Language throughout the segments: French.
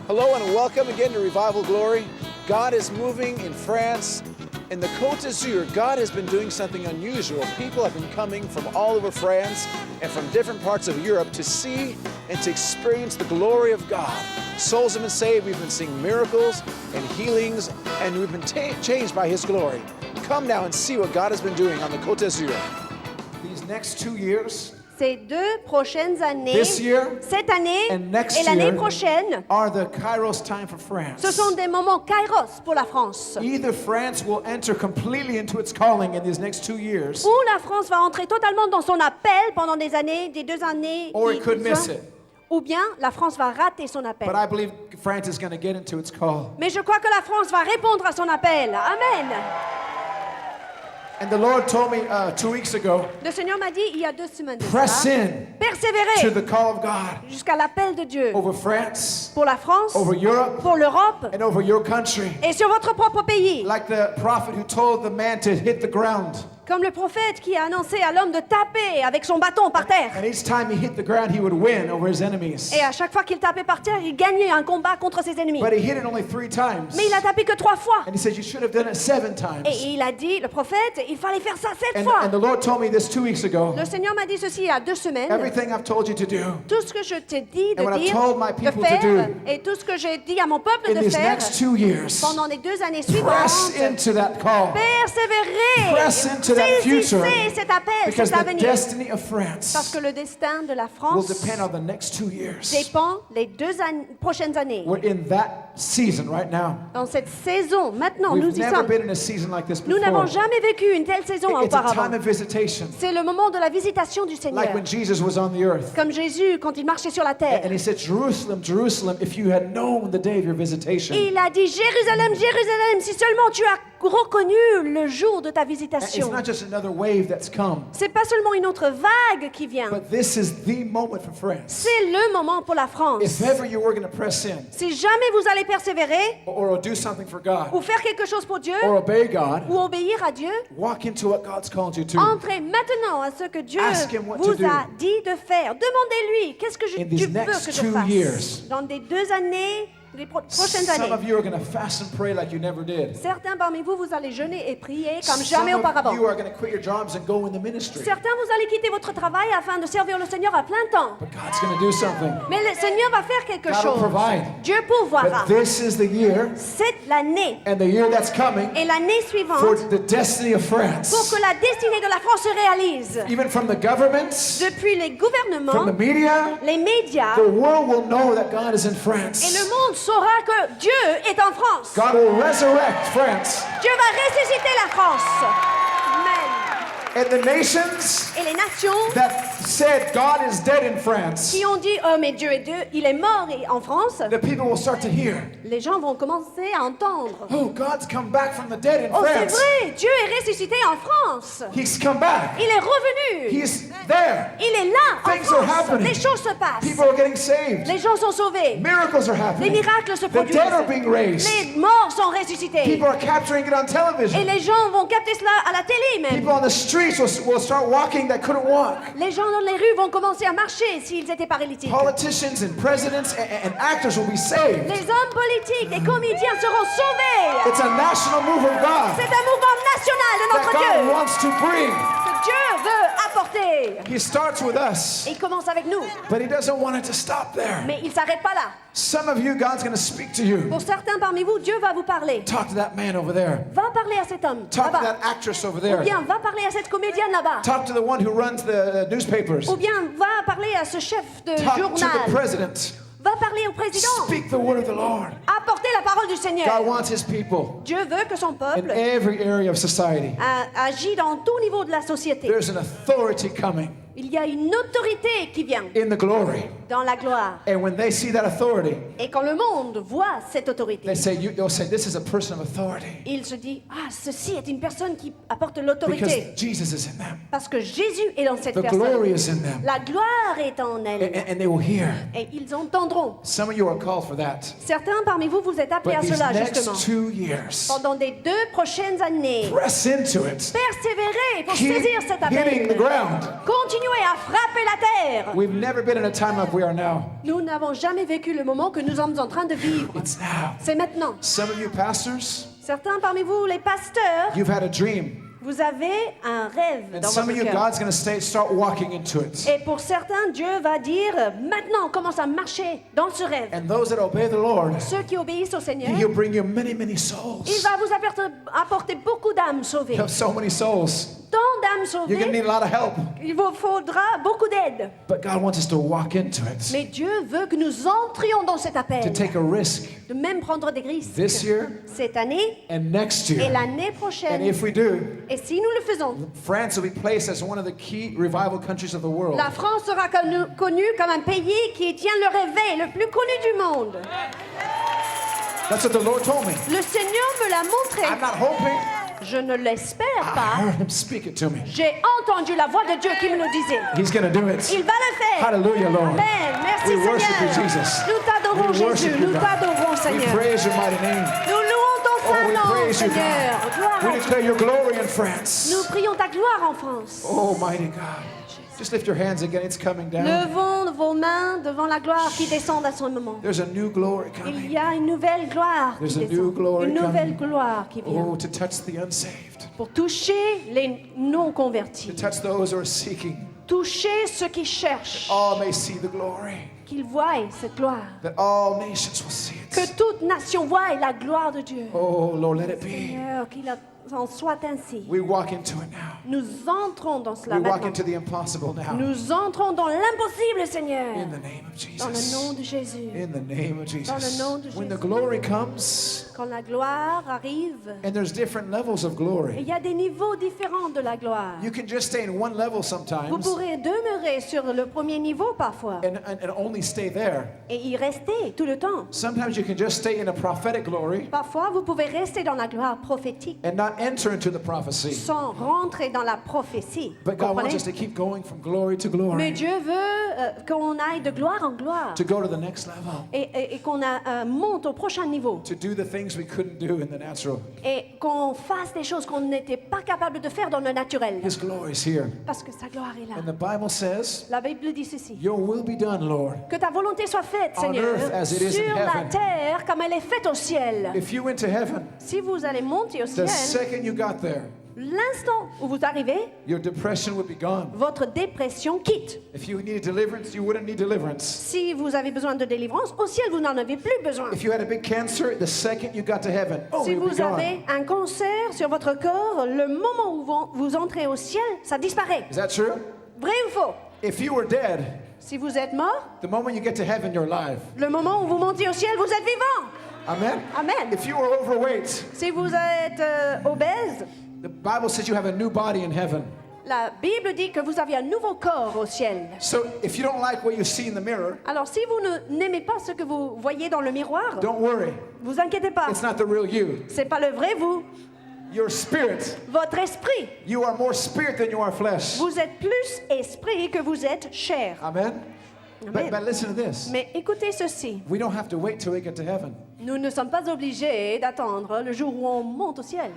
Hello and welcome again to Revival Glory. God is moving in France. In the Côte d'Azur, God has been doing something unusual. People have been coming from all over France and from different parts of Europe to see and to experience the glory of God. Souls have been saved, we've been seeing miracles and healings, and we've been changed by His glory. Come now and see what God has been doing on the Côte d'Azur. These next 2 years, Ces 2 prochaines années, this year cette année and next et l'année year, prochaine, are the Kairos time for France. ce sont des moments kairos pour la France. Either France will enter completely into its calling in these next 2 years, Où la France va entrer totalement dans son appel pendant des années, des 2 années, or qui it could miss suivent, it. ou bien la France va rater son appel. But I believe France is going to get into its call. Mais je crois que la France va répondre à son appel. Amen. And the Lord told me 2 weeks ago, Le Seigneur m'a dit il y a 2 semaines de press cela, in to persévérer the call of God jusqu'à l'appel de Dieu over France, pour la France, over Europe, pour l'Europe and over your country. et sur votre propre pays. Like the prophet who told the man to hit the ground. Comme le prophète qui a annoncé à l'homme de taper avec son bâton par terre. And each time he hit the ground, he would win over his enemies. Et à chaque fois qu'il tapait par terre, il gagnait un combat contre ses ennemis. But he hit it only 3 times. Mais il a tapé que 3 fois. And he said, you should have done it 7 times. Et il a dit, le prophète, il fallait faire ça 7 fois. And the Lord told me this 2 weeks ago. Le Seigneur m'a dit ceci il y a 2 semaines. Everything I've told you to do Tout ce que je t'ai dit And what de I've dire, told my de people to faire, do et tout ce que j'ai dit à mon peuple in de these faire next 2 years, pendant les 2 années press suivantes, into that call. persévérer, Press into that future. saisissez cet appel, Because cet the avenir. destiny of Parce France que le destin de la will France depend on the next 2 years. dépend les 2 prochaines années. We're in that season right now. Dans cette saison, maintenant, nous We've y never sommes. been in a season like this Nous n'avons before. jamais vécu une telle saison It's a auparavant. time of visitation. C'est le moment de la visitation du Seigneur. Like when Jesus was on the earth. Comme Jésus, quand il marchait sur la terre. And he said, Jerusalem, Jerusalem, if you had known the day of your visitation. Et il a dit, Jérusalem, Jérusalem, si seulement tu as reconnu le jour de ta And it's visitation. not just another wave that's come, C'est pas seulement une autre vague qui vient. but this is the moment for France. C'est le moment pour la France. If ever you were going to press in Si jamais vous allez persévérer, or do something for God ou faire quelque chose pour Dieu, or obey God, ou obéir à Dieu, walk into what God's called you to. entrez maintenant à ce que Dieu Ask him what vous to do. a dit de faire. Demandez-lui, qu'est-ce que In tu these veux next que je 2 fasse years. dans des 2 années, les prochaines Some années. of you are going to fast and pray like you never did. Certains parmi vous, vous allez jeûner et prier comme Some jamais auparavant. of you are going to quit your jobs and go in the ministry. Certains, vous allez quitter votre travail afin de servir le Seigneur à plein temps. But God's going to do something. Mais le Seigneur va faire quelque God will chose. provide. Dieu pourvoira. But this is the year C'est l'année and the year that's coming et l'année for suivante the destiny of pour France. que la destinée de la France se réalise. Even from the governments, Depuis les from gouvernements, the media, les médias, the world will know that God is in et France. le monde saura que Dieu est en France. God will resurrect France. Dieu va ressusciter la France. Amen. And the nations Et les nations that said God is dead in France, qui ont dit, oh mais Dieu est Dieu, il est mort en France, the people will start to hear, les gens vont commencer à entendre. oh, God's come back from the dead in Oh, c'est France. vrai, Dieu est ressuscité en France. He's come back. Il est revenu. He's there. Il est là en Things are France. happening. Les choses se passent. People are getting saved. Les gens sont sauvés. Miracles are Les happening. miracles se The produisent. dead are being raised. Les morts sont ressuscités. People are capturing it on Et television. les gens vont capter cela à la télé même. People on the streets will start walking that couldn't walk. Les gens dans les rues vont commencer à marcher s'ils étaient paralytiques. Politicians and presidents and actors will be saved. Les hommes politiques, les comédiens seront sauvés. It's a national move of God C'est un mouvement national de that notre God Dieu wants to bring. que Dieu veut apporter. He starts with us, Et il commence avec nous. but He doesn't want it to stop there. Mais il ne s'arrête pas là. Some of you, God's going to speak to you. Pour certains parmi vous, Dieu va vous parler. Talk to that man over there. Va parler à cet homme Talk to là-bas. that actress over Ou there. bien va parler à cette comédienne là-bas. Talk to the one who runs the newspapers. Ou bien va parler à ce chef de Talk to the journal. president. Va parler au président. Speak the word of the Lord. Apporter la parole du Seigneur. God wants His people Dieu veut que son in peuple every area of society. agit dans tout niveau de la société. There's an authority coming Il y a une autorité qui vient in the glory. dans la gloire. And when they see that authority, Et quand le monde voit cette autorité, they'll say, this is a person of authority. il se dit, ah, ceci est une personne qui apporte Because l'autorité. Jesus is in them. Parce que Jésus est dans cette The glory personne. is in them. La gloire est en elle. And they will hear. Et ils entendront. Some of you are called for that. Certains parmi vous, vous êtes appelés But à these cela, next justement. 2 years, Pendant des 2 prochaines années, press into it. persévérer pour Keep saisir cet hitting the appel. ground. Continuez continuer à frapper la terre. We've never been in a time like we are now. Nous n'avons jamais vécu le moment que nous sommes en train de vivre. It's now. C'est maintenant. Some of you pastors, Certains parmi vous, les pasteurs, you've had a dream. vous avez un rêve And dans some votre of you, cœur. God's going to start walking into it. Et pour certains, Dieu va dire, maintenant, on commence à marcher dans ce rêve. And those that obey the Lord, Ceux qui obéissent au Seigneur, He'll bring you many, many il souls. va vous apporter beaucoup d'âmes sauvées. You have so many souls. Tant d'âmes You're going to sauvées, need a lot of help. il vous faudra beaucoup d'aide. But God wants us to walk into it, Mais Dieu veut que nous entrions dans cet to appel, take a risk de même prendre des risques. this year Cette année and next et year. l'année And prochaine. if we do, Et si nous le faisons, France will be placed as one of the key revival countries of the world. la France sera connue comme un pays qui tient le réveil le plus connu du monde. That's what the Lord told me. Le Seigneur me l'a I'm montré. not hoping. Je ne l'espère I pas. heard Him speak it to me. J'ai entendu la voix de Dieu qui me le disait. He's going to do it. Il va le faire. Hallelujah, Lord. Amen. Merci We worship you, Seigneur. Jesus. Nous t'adorons We worship Jésus. you, Nous God. t'adorons We Seigneur. praise your mighty name. Nous louons ton Oh, saint we nom praise you, Seigneur. God. Gloire We à Dieu. declare your glory in France. Nous prions ta gloire en France. Oh, mighty God. Just lift your hands again. It's coming down. Levons vos mains devant la gloire qui descend à son moment. There's a new glory Il coming. y a une nouvelle gloire There's qui a new descend. glory Une nouvelle coming. gloire qui vient. Oh, to touch the unsaved. Pour toucher les non To convertis. touch those who are seeking. Toucher ceux qui cherchent. All may see the glory. Qu'ils voient cette gloire. That all nations will see Que it. toute nation voie la gloire de Dieu. Oh, Lord, let it be. Seigneur, qu'il en soit ainsi. We walk into it now. Nous entrons dans cela We walk maintenant. into the impossible now. Nous entrons dans l'impossible, Seigneur. In the name of Dans le nom Jesus. de Jésus. In the name of Dans le Jesus. nom de When the Jésus. glory comes, Quand la gloire arrive, and there's different levels of il glory. y a des niveaux différents de la gloire. You can just stay in one level Vous sometimes pourrez demeurer sur le premier niveau parfois and only stay there. et y rester tout le temps. Sometimes you can just stay in a prophetic glory Parfois, vous pouvez rester dans la gloire prophétique and not enter into the prophecy. sans rentrer dans la prophétie. Vous But God wants comprenez? us to keep going from glory to Mais glory, Dieu veut qu'on aille de gloire en gloire to go to the next level, et qu'on monte au prochain niveau to do the things we couldn't do in the natural. et qu'on fasse des choses qu'on n'était pas capable de faire dans le naturel His glory is here. parce que sa gloire est là. And the Bible says, La Bible dit ceci. Your will be done, Lord. Que ta volonté soit faite, On Seigneur, earth as it is in sur la heaven. terre comme elle est faite au ciel. If you went to heaven, Si vous allez monter au the ciel, second you got there, l'instant où vous arrivez, your depression would be gone. votre dépression quitte. If you needed deliverance, you wouldn't need deliverance. Si vous avez besoin de délivrance, au ciel, vous n'en avez plus besoin. If you had a big cancer, the second you got to heaven, oh, Si it would be vous avez gone. un cancer sur votre corps, le moment où vous entrez au ciel, ça disparaît. Is that true? Vrai ou faux? If you were dead, Si vous êtes mort, the moment you get to heaven, you're alive. le moment où vous montez au ciel, vous êtes vivant. Amen? Amen. If you were overweight, Si vous êtes obèse, the Bible says you have a new body in heaven. la Bible dit que vous avez un nouveau corps au ciel. So if you don't like what you see in the mirror, Alors si vous n'aimez pas ce que vous voyez dans le miroir, don't worry. vous inquiétez pas. It's not the real you. C'est pas le vrai vous. Your spirit. Votre esprit. You are more spirit than you are flesh. Vous êtes plus esprit que vous êtes chair. Amen? Amen. But listen to this. Mais écoutez ceci. We don't have to wait till we get to heaven. Nous ne sommes pas obligés d'attendre le jour où on monte au ciel.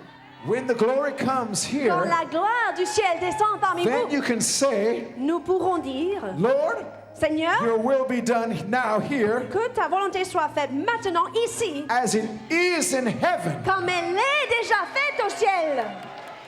When the glory comes Quand here, la gloire du ciel descend parmi then vous, you can say, nous pourrons dire, Lord, Seigneur, your will be done now here que ta volonté soit faite maintenant ici, as it is in heaven. comme elle est déjà faite au ciel.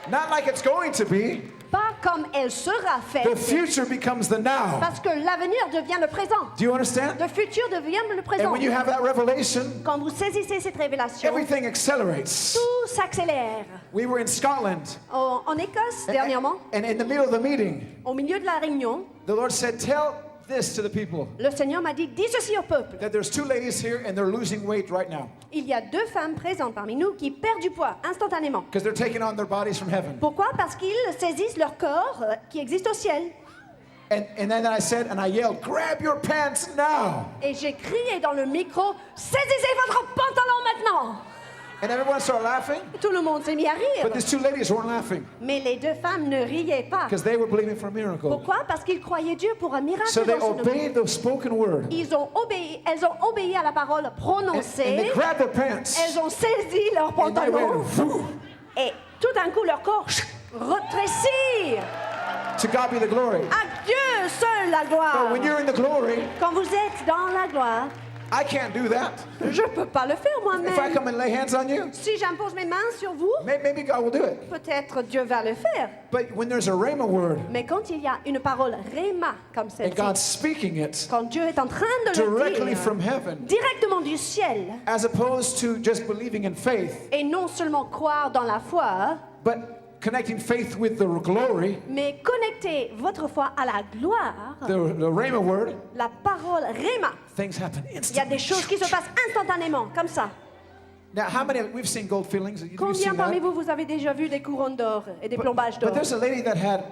Not like it's going to be. Pas comme elle sera The faite, future becomes the now. parce que l'avenir devient le présent. Do you understand? Le futur devient le And présent. when you have that revelation, Quand vous saisissez cette révélation, everything accelerates. tout s'accélère. We were in Scotland, En Écosse, dernièrement, and in the middle of the meeting, au milieu de la réunion, the Lord said, Tell this to the people le Seigneur m'a dit, dis ceci au peuple. that there's two ladies here and they're losing weight right now Il y a 2 femmes présentes parmi nous qui perdent du poids instantanément. because they're taking on their bodies from heaven. Pourquoi? Parce qu'ils saisissent leur corps qui existe au ciel. And then I said, and I yelled, Grab your pants now. Et j'ai crié dans le micro, saisissez votre pantalon maintenant! And everyone started laughing, Tout le monde s'est mis à rire. but these two ladies weren't laughing Mais les 2 femmes ne riaient pas. because they were believing for a miracle. Pourquoi? Parce qu'ils croyaient Dieu pour un miracle So they dans ce obeyed the spoken word. Elles ont obéi à la parole And they prononcée. grabbed their pants. Elles ont saisi leur And they pantalon. went, "Phew." Et tout d'un coup, leur corps rétrécit. To God be the glory. À Dieu seul la But gloire. when you're in the glory, Quand vous êtes dans la gloire, I can't do that. je peux pas le faire If I moi-même. come and lay hands on you, Si j'impose mes mains sur vous, maybe God will do it. peut-être Dieu va le faire. But when there's a rhema word Mais quand il y a une parole réma comme and celle-ci, God's speaking it quand Dieu est en train de le directly dire from heaven, directement du ciel, as opposed to just believing in faith, et non seulement croire dans la foi, but connecting faith with the glory, mais connecter votre foi à la gloire, the rhema word, la parole réma, things happen il y a instantly. des choses qui se passent instantanément, comme ça. Now, how many we've seen gold fillings? You've Combien seen parmi that? vous avez déjà vu des couronnes d'or et des plombages But d'or? there's a lady that had.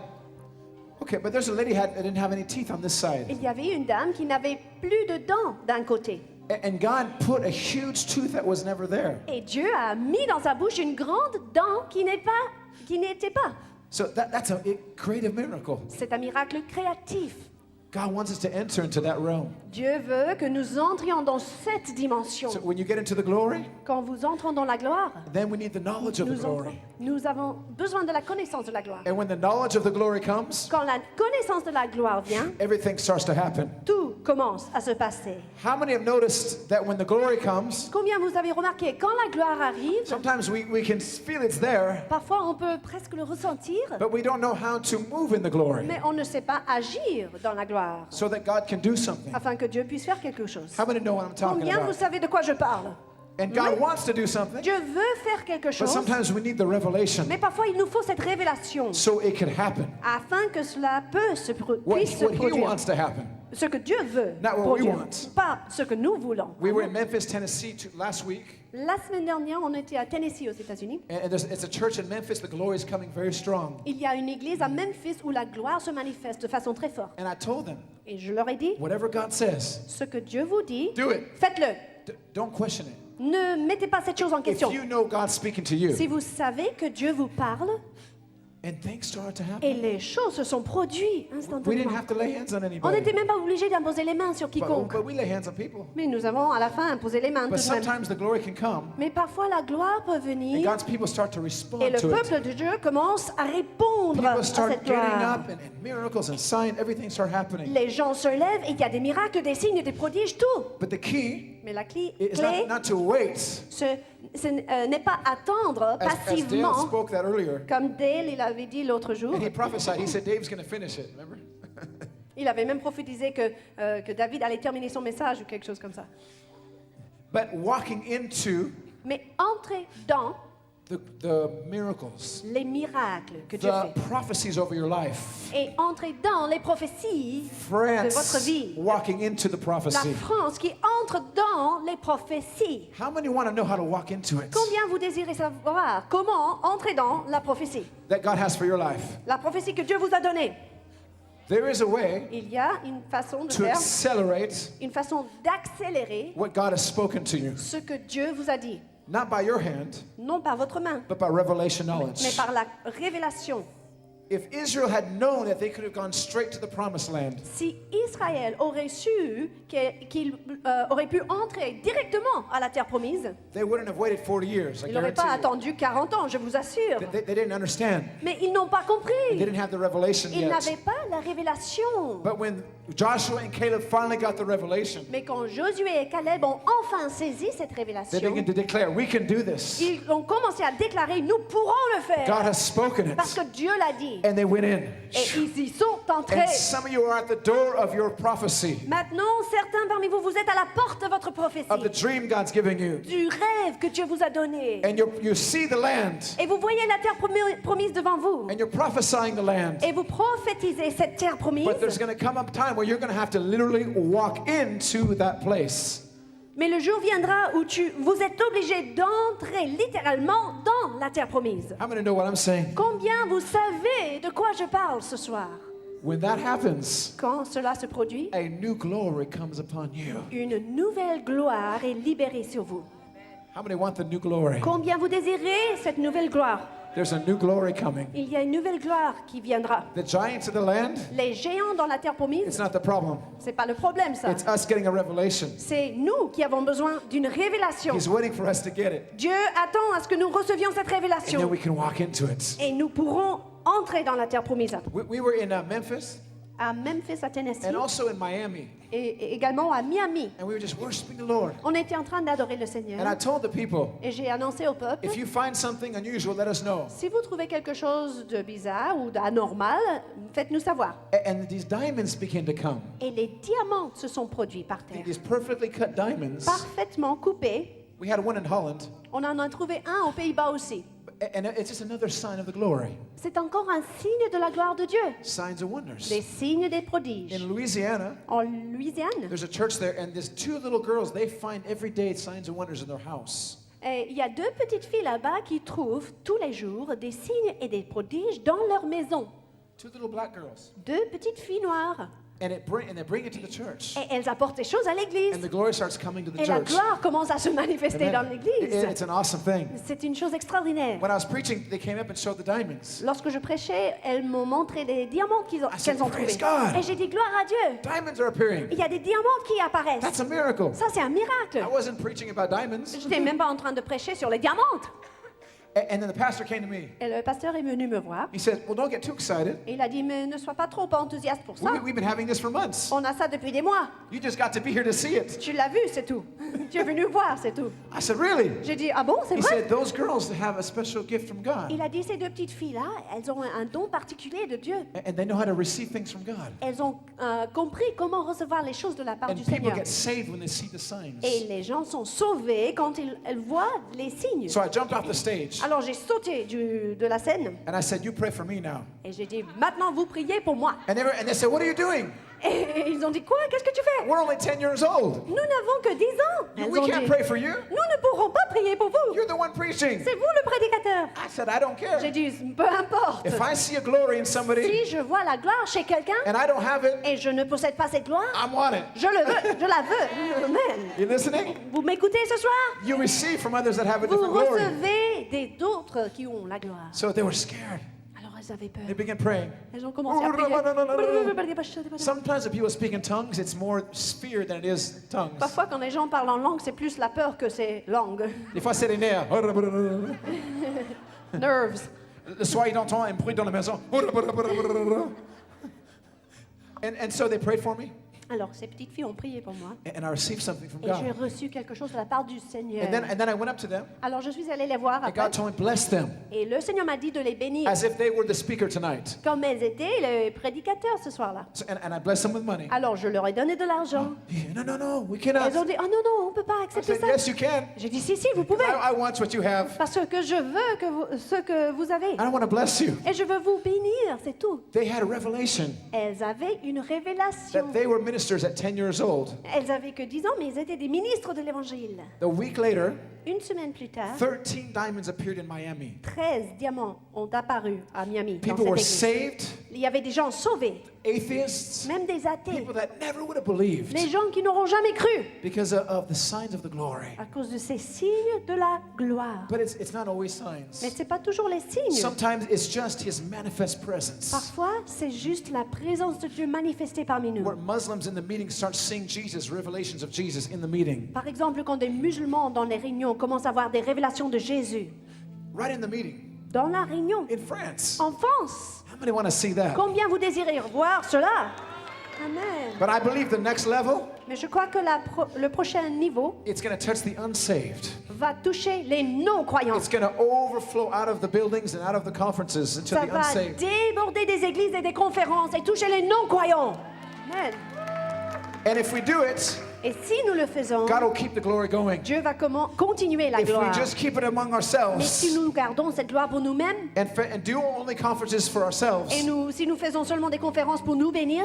Okay, but there's a lady that didn't have any teeth on this side, Il y avait une dame qui n'avait plus de dents d'un côté. and God put a huge tooth that was never there. Et Dieu a mis dans sa bouche une grande dent qui n'était pas. So that's a creative miracle. C'est un miracle créatif. God wants us to enter into that realm. Dieu veut que nous entrions dans cette dimension. So when you get into the glory, Quand vous entrez dans la gloire, then we need the knowledge of the glory. nous avons besoin de la connaissance de la gloire. And when the knowledge of the glory comes, Quand la connaissance de la gloire vient, everything starts to happen. tout commence à se passer. How many have noticed that when the glory comes, Combien vous avez remarqué, quand la gloire arrive, sometimes we can feel it's there, parfois on peut presque le ressentir, but we don't know how to move in the glory mais on ne sait pas agir dans la gloire, so that God can do something. afin que Dieu puisse faire quelque chose. How many know what I'm talking Combien vous about? savez de quoi je parle? And God wants to do something, Dieu veut faire quelque but chose, sometimes we need the revelation mais parfois il nous faut cette révélation so it can happen. afin que cela puisse se What He produire. wants to happen. Ce que Dieu veut Not what we produire, want. pas ce que nous voulons. We were in Memphis, Tennessee last week, La semaine dernière, on était à Tennessee, aux États-Unis. and it's a church in Memphis. The glory is coming very strong. Il y a une église à Memphis où la gloire se manifeste de façon très forte. And I told them, Et je leur ai dit, whatever God says, ce que Dieu vous dit, do it. faites-le. Don't question it. Ne mettez pas cette chose en If question. you know God's speaking to you, Si vous savez que Dieu vous parle, and things start to et happen, les choses se sont produites we didn't instantanément. have to lay hands on On anybody. n'était même pas obligé d'imposer les mains sur quiconque. But we lay hands on people. Mais nous avons à la fin imposé les mains tout But de même. sometimes the glory can come, Mais parfois la gloire peut and venir God's people start to et respond le to it. peuple de Dieu commence à répondre à People start cette getting gloire. up, and miracles and signs, everything start happening. Les gens se lèvent et il y a des miracles, des signes, des prodiges, tout. But the key Mais la clé is not to wait. n'est pas attendre As Dale passivement, spoke that earlier, comme Dale il avait dit l'autre jour. and he prophesied. He said Dave's going to finish it. Remember? Il avait même prophétisé que David allait terminer son message ou quelque chose comme ça. But walking into Mais entrez dans the miracles, les miracles que Dieu the fait. prophecies over your life. Et entrez dans les prophéties de votre France vie. walking into the La prophecy. France qui entre dans les prophéties. How many want to know how to walk into it? Combien vous désirez savoir comment entrer dans la prophétie? That God has for your life. La prophétie que Dieu vous a donnée. There is a way Il y a une façon de to faire, accelerate une façon d'accélérer what God has spoken to you. ce que Dieu vous a dit. Not by your hand, Non par votre main, but by revelation mais knowledge. par la révélation. If Israel had known that they could have gone straight to the promised land, Si Israël aurait su qu'il aurait pu entrer directement à la terre promise, they wouldn't have waited 40 years. I il n'aurait pas guarantee you. attendu 40 ans, je vous assure. They didn't understand. Mais ils n'ont pas They compris. didn't have the revelation Ils yet. n'avaient pas la révélation. But when Joshua and Caleb finally got the revelation, Mais quand Josué et Caleb ont enfin saisi cette they révélation, began to declare, we can do this. ils ont commencé à déclarer, nous pourrons le God faire. has spoken Parce it. que Dieu l'a dit. And they went in. Et ils y sont entrés. And some of you are at the door of your prophecy, Maintenant, certains parmi vous, vous êtes à la porte de votre of the prophétie, dream God's giving you. du rêve que Dieu vous a donné. And you see the land, Et vous voyez la terre promise devant vous. and you're prophesying the land. Et vous prophétisez cette terre promise. But there's going to come a time where you're going to have to literally walk into that place. Mais le jour viendra où vous êtes obligé d'entrer littéralement dans la terre promise. How many know what I'm saying? Combien vous savez de quoi je parle ce soir? When that happens, Quand cela se produit, a new glory comes upon you. une nouvelle gloire est libérée sur vous. How many want the new glory? Combien vous désirez cette nouvelle gloire? There's a new glory coming. Il y a une nouvelle gloire qui viendra. The giants of the land, Les géants dans la terre it's promise, not the problem. c'est pas le problème ça. It's us getting a revelation. C'est nous qui avons besoin d'une révélation. He's waiting for us to get it. Dieu attend à ce que nous recevions cette And then révélation we can walk into it. et nous pourrons entrer dans la terre promise. We were in Memphis À Memphis, à Tennessee, and also in Miami. et également à Miami. And we were just worshiping the Lord. On était en train d'adorer le And I Seigneur. told the people, Et j'ai annoncé au peuple, if you find something unusual, let us know. si vous trouvez quelque chose de bizarre ou d'anormal, faites-nous savoir. And these diamonds began to come. Et les diamants se sont produits par terre, These perfectly cut diamonds. parfaitement coupés. We had one in Holland. On en a trouvé un aux Pays-Bas aussi. And it's just another sign of the glory. C'est encore un signe de la gloire de Dieu. Signs of wonders. Des signes des prodiges. In Louisiana, En Louisiane, there's a church there, and there's two little girls. They find every day signs of wonders in their house. et il y a deux petites filles là-bas qui trouvent tous les jours des signes et des prodiges dans leur maison. Two little black girls. Deux petites filles noires. And they bring it to the church. Et elles apportent des choses à l'église. And the glory starts coming to the Et la church. gloire commence à se manifester Amen. dans l'église. It's an awesome thing. C'est une chose extraordinaire. When I was preaching, they came up and showed the diamonds. Lorsque je prêchais, elles m'ont montré des diamants qu'elles said, ont "Praise trouvés. God." Et j'ai dit gloire à Dieu. Diamonds are appearing. Il y a des diamants qui apparaissent. That's a miracle. Ça, c'est un miracle. I wasn't preaching about diamonds. Je n'étais même pas en train de prêcher sur les diamants. And then the pastor came to me. Et le pasteur est venu me voir. He said, well, don't get too excited. Et il a dit, mais ne sois pas trop enthousiaste pour ça. We've been having this for months. On a ça depuis des mois. You just got to be here to see it. Tu l'as vu, c'est tout. Tu es venu voir, c'est tout. I said, really? J'ai dit, ah bon, c'est He vrai? said, those girls have a special gift from God. Il a dit, ces deux petites filles-là, elles ont un don particulier de Dieu. And they know how to receive things from God. Elles ont compris comment recevoir les choses de la part And du people Seigneur. get saved when they see the signs. Et les gens sont sauvés quand elles voient les signes. So I jumped off the stage Alors j'ai sauté de la scène and I said, you pray for me now. et j'ai dit, maintenant vous priez pour moi. And they said, what are you doing? Et ils ont dit, quoi? Qu'est-ce que tu fais? We're only 10 years old. Nous n'avons que 10 ans. Elles We ont can't dit, pray for you. nous ne pourrons pas prier pour vous. You're the one preaching. C'est vous le prédicateur. I said, I don't care. J'ai dit, peu importe. If I see a glory in somebody Si je vois la gloire chez quelqu'un and I don't have it, et je ne possède pas cette gloire, I want it. je le veux, je la veux. Amen. You listening? Vous m'écoutez ce soir? You receive from others that have a Vous different glory. recevez d'autres qui ont la gloire. So they were scared. Alors elles avaient peur. They began praying. Elles ont commencé à prier. Sometimes if people speak in tongues, it's more fear than it is tongues. Parfois, quand les gens parlent en langue, c'est plus la peur que c'est langue. Des fois, c'est les nerfs. Nerves. Le soir, ils entendent un bruit dans la maison. And so they prayed for me, Alors, ces petites filles ont prié pour moi. and I received something from Et j'ai God. reçu quelque chose de la part du Seigneur. And then I went up to them, Alors, je suis allée les voir and après. God told me, bless them, Et le Seigneur m'a dit de les bénir. as if they were the speaker tonight. Comme elles étaient les prédicateurs ce soir-là. So, and I blessed them with money. Alors, je leur ai donné de l'argent. No, we cannot. Elles ont dit, oh non, on ne peut pas I accepter said, ça. yes, you can. J'ai dit, si, vous pouvez. I want what you have. Parce que je veux que ce que vous avez. I want to bless you. Et je veux vous bénir, c'est tout. They had a revelation Elles avaient une révélation. that they were ministers at 10 years old. Elles avaient que 10 ans, mais elles étaient des ministres de l'Évangile. The week later, Une semaine plus tard, 13 diamonds appeared in Miami. 13 diamants ont apparu à Miami. Dans People were cette église. saved, Il y avait des gens sauvés, atheists, même des athées, people that never would have believed les gens qui n'auront jamais cru because of the signs of the glory. à cause de ces signes de la gloire. But it's not always Mais signs. ce n'est pas toujours les signes. Sometimes it's just his manifest presence. Parfois, c'est juste la présence de Dieu manifestée parmi nous. Where Muslims in the meeting start seeing Jesus, revelations of Jesus in the meeting. Par exemple, quand des musulmans dans les réunions commencent à avoir des révélations de Jésus. Right in the meeting. Dans la réunion, In France. en France. How many want to see that? Combien vous désirez voir cela? Amen. But I believe the next level, Mais je crois que le prochain niveau it's going to touch the unsaved. va toucher les non-croyants. It's going to overflow out of the buildings and out of the conferences into Ça the va unsaved. déborder des églises et des conférences et toucher les non-croyants. Amen. And if we do it, Et si nous le faisons, God will keep the glory going. Dieu va continuer la If we gloire. just keep it among Mais ourselves si nous gardons cette gloire pour nous-mêmes, and do only conferences for ourselves, et si nous faisons seulement des conférences pour nous bénir,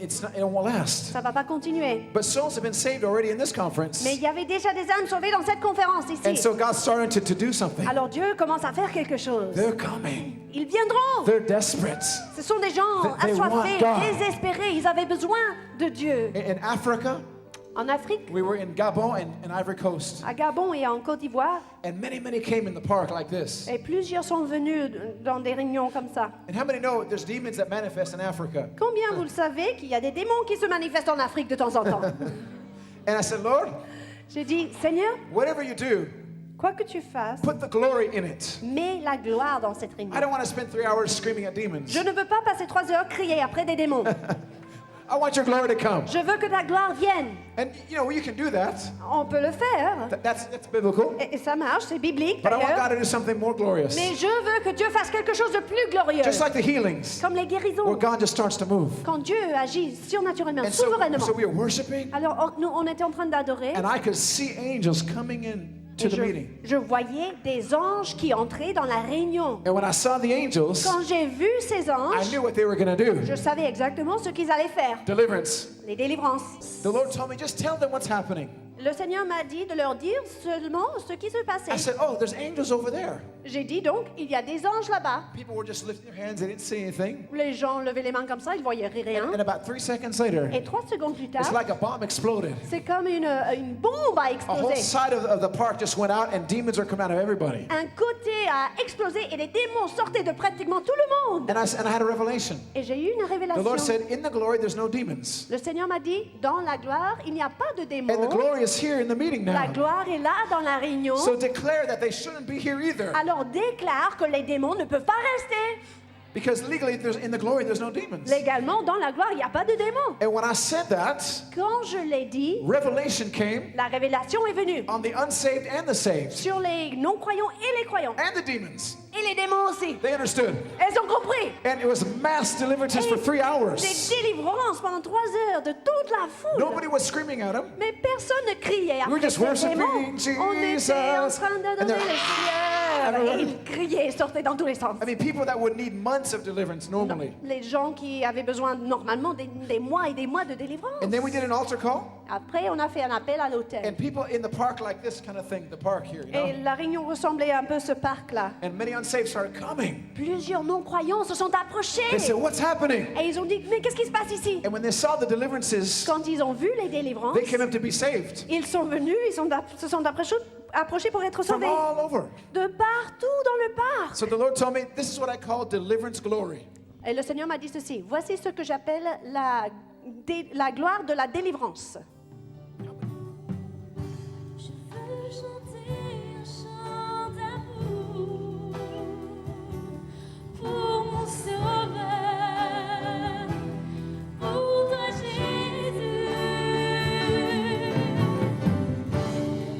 it won't last. ça va pas continuer. But souls have been saved already in this conference. Mais il y avait déjà des âmes sauvées dans cette conférence And ici. so God's starting to do something. Alors Dieu commence à faire quelque chose. They're coming. Ils viendront. They're desperate. Ce sont des gens They assoiffés, want God. désespérés. Ils avaient besoin de Dieu. In Africa, En Afrique, we were in Gabon and Ivory Coast. à Gabon et en Côte d'Ivoire, And many came in the park like this. et plusieurs sont venus dans des réunions comme ça. And how many know there's demons that manifest in Africa? Combien vous le savez qu'il y a des démons qui se manifestent en Afrique de temps en temps? And I said, Lord, J'ai dit, Seigneur, whatever you do, quoi Quoi que tu fasses, put the glory in it. mets la gloire dans cette réunion. I don't want to spend 3 hours screaming at demons. Je ne veux pas passer 3 heures crier après des démons. I want your glory to come. Je veux que ta gloire vienne. And you can do that. On peut le faire. That's biblical. Et ça marche, c'est biblique But I want God d'ailleurs. to do something more glorious. Mais je veux que Dieu fasse quelque chose de plus glorieux. Just like the healings, Comme les where guérisons. God just starts to move. Quand Dieu agit surnaturellement, And so souverainement. we are worshiping, Alors nous, on était en train d'adorer. and I could see angels coming in to Et the meeting. je voyais des anges qui entraient dans la réunion. And when I saw the angels, Quand j'ai vu ces I anges, knew what they were going to do. je savais exactement ce qu'ils allaient faire. Deliverance. Les délivrances. The Lord told me, just tell them what's happening. Le Seigneur m'a dit de leur dire seulement ce qui se I passait. said, oh, there's angels over there. J'ai dit donc, il y a des anges là-bas. People were just lifting their hands. They didn't see anything. Les gens levaient les mains comme ça, ils voyaient rien. And about 3 seconds later, Et 3 secondes plus tard, it's like a bomb exploded. c'est comme une bombe a A whole explosé. side of the park just went out, and demons are coming out of everybody. Un côté a explosé et les démons sortaient de pratiquement tout le monde. And I had a revelation. Et j'ai eu une The Lord révélation. said, in the glory, there's no demons. Le Seigneur m'a dit, dans la gloire, il n'y a pas de And the démons. glory is here in the meeting La now. gloire est là dans la réunion. So declare that they shouldn't be here either. Alors déclare que les démons ne peuvent pas rester. Because legally, in the glory, there's no demons. Légalement, dans la gloire, il n'y a pas de démons. And when I said that, Quand je l'ai dit, revelation came la révélation est venue on the unsaved and the saved, sur les non-croyants et les croyants. and the demons. Et les démons aussi. They understood. Elles ont compris. And it was mass deliverances for 3 Des hours. délivrances pendant 3 heures de toute la foule. Nobody was screaming at them. Mais personne ne criait We were après just ces worshiping démons. On était en Jesus. train And d'adorer they're- le Seigneur. Et ils criaient et sortaient dans tous les sens. I mean, people that would need months of deliverance normally. Les gens qui avaient besoin normalement des mois et des mois de délivrance. And then we did an altar call, Après, on a fait un appel à l'hôtel. and people in the park like this kind of thing, the park here, you know. Et la réunion ressemblait un peu à ce parc-là. And many unsaved started coming. Plusieurs non-croyants se sont approchés. They said, what's happening? Et ils ont dit, mais qu'est-ce qui se passe ici? And when they saw the deliverances, Quand ils ont vu les délivrances, they came up to be saved ils sont venus, se sont approchés pour être from sauvés. all over. De partout dans le parc. So the Lord told me, this is what I call deliverance glory. Et le Seigneur m'a dit ceci, voici ce que j'appelle la gloire de la délivrance. Je veux chanter un chant d'amour pour mon sauveur, pour toi Jésus.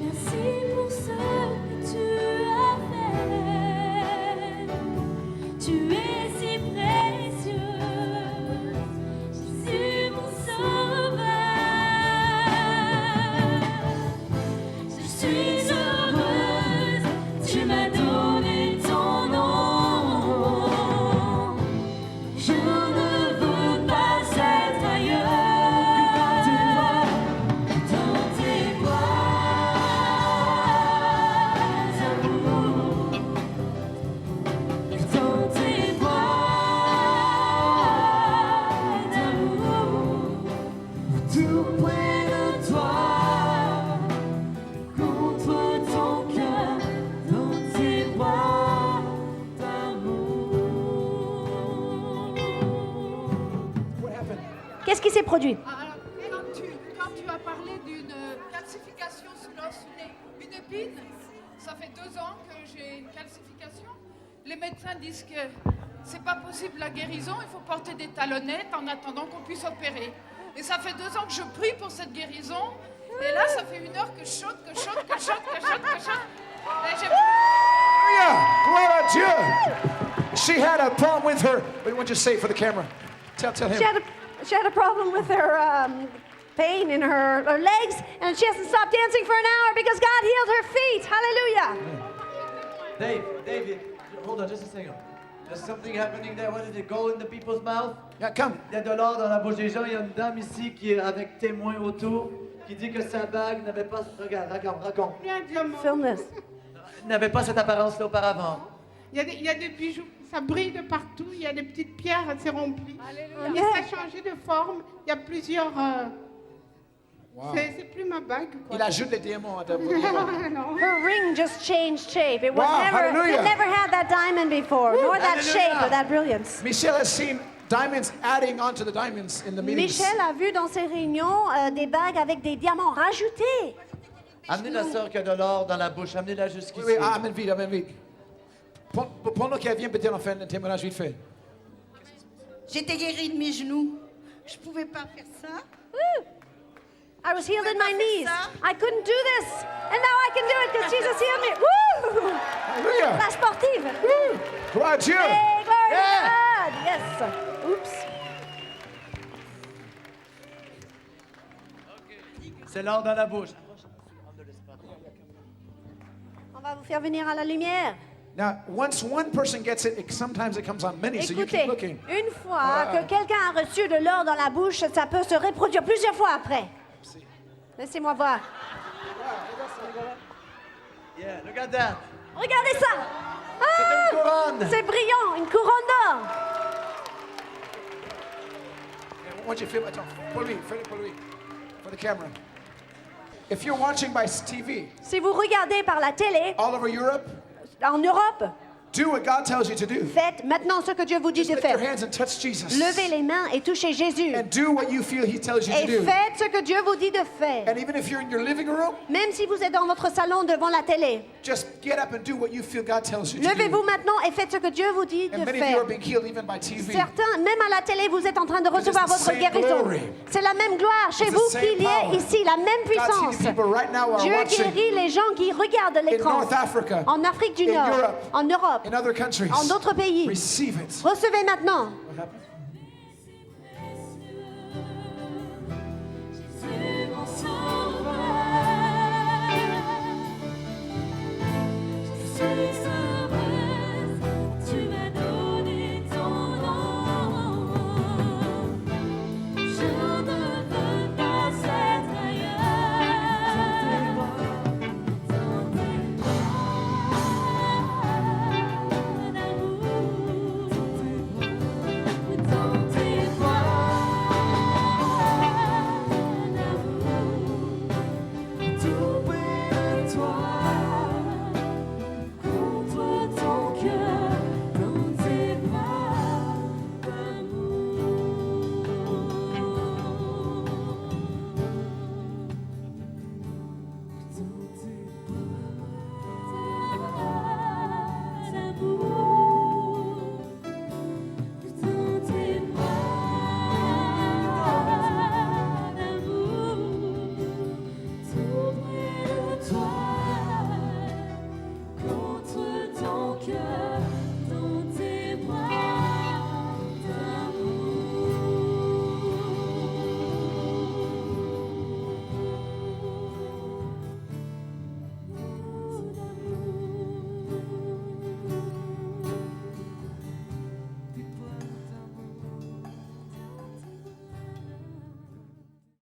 Merci pour ce que tu as fait. Tu es si précieux, Jésus mon sauveur. Je suis heureuse, tu m'as donné ton nom. Je ne veux pas être ailleurs dans tes bras d'amour, dans tes bras d'amour, tout près de toi. Contre ton cœur, dans tes bras d'amour. What happened? Qu'est-ce qui s'est produit? Alors, quand tu as parlé d'une calcification sous l'os, une épine, ça fait 2 ans que j'ai une calcification. Les médecins disent que c'est pas possible la guérison, il faut porter des talonnettes en attendant qu'on puisse opérer. Et ça fait 2 ans que je prie pour cette guérison. Et là, ça fait 1 heure que je chante, que je chante, que je chante, que je chante, que je chante. Et j'ai Hallelujah! Gloire à Dieu! She had a problem with her. Wait, why don't you say it for the camera? Tell him. She had a problem with her pain in her legs, and she hasn't stopped dancing for an hour because God healed her feet. Hallelujah. David, hold on just a second. There's something happening there. What is it? Gold in the people's mouth? Yeah, come. Il y a de l'or dans la bouche des gens. Il y a une dame ici qui est avec témoin autour qui dit que sa bague n'avait pas. Regarde, raconte. Film this. N'avait pas cette apparence-là auparavant. Il y a des bijoux, ça brille de partout, il y a des petites pierres assez remplies. Et ça a changé de forme, il y a plusieurs... C'est plus ma bague, quoi. Il ajoute les diamants à ta bouche. Non. Her ring just changed shape. It was Wow, hallelujah. it never had that diamond before, nor that hallelujah. shape or that brilliance. Michelle has seen diamonds adding onto the diamonds in the meetings. Michel a vu dans ses réunions des bagues avec des diamants rajoutés. Amenez la sœur qui a de l'or dans la bouche, amenez-la jusqu'ici. Oui, amène vite, amène vite. Pendant qu'elle vient, peut-être on fait un témoignage vite fait. J'étais guérie de mes genoux. Je pouvais pas faire ça. I was healed in my Pouvez pas faire knees. ça. I couldn't do this. And now I can do it because Jesus healed me. Woo! Alléluia. La sportive. Gloire à Dieu. Hey, glory Yeah. to God. Yes. Oups. C'est l'or dans la bouche. On va vous faire venir à la lumière. Now, once one person gets it, sometimes it comes on many, so you keep Écoutez, looking. une fois que quelqu'un a reçu de l'or dans la bouche, ça peut se reproduire plusieurs fois après. Laissez-moi voir. Yeah, look at that. Regardez ça. C'est une Ah, couronne. c'est brillant, une couronne d'or. Once you feel it, pour lui, for the camera. If you're watching by TV Si vous regardez par la télé, all over Europe, en Europe, do what God tells you to do. faites maintenant ce que Dieu vous dit Just de lift your faire. hands and touch Jesus. Levez les mains et touchez Jésus. And do what you feel He tells you to Et do. faites ce que Dieu vous dit de faire. And even if you're in your living room, Même si vous êtes dans votre salon devant la télé, just get up and do what you feel God tells you to levez-vous do. maintenant et faites ce que Dieu vous dit And de many of you are faire. being healed even by TV. Certains, même à la télé, vous êtes en train de recevoir the votre same guérison. glory. C'est la même gloire chez It's the vous same qu'il y power. ait ici, la même God's puissance. healing people right now who are Dieu watching guérit les gens qui regardent in l'écran. North Africa, En Afrique du in Nord, Europe, en Europe, in other countries. en d'autres pays. Receive it. Recevez maintenant. What happened?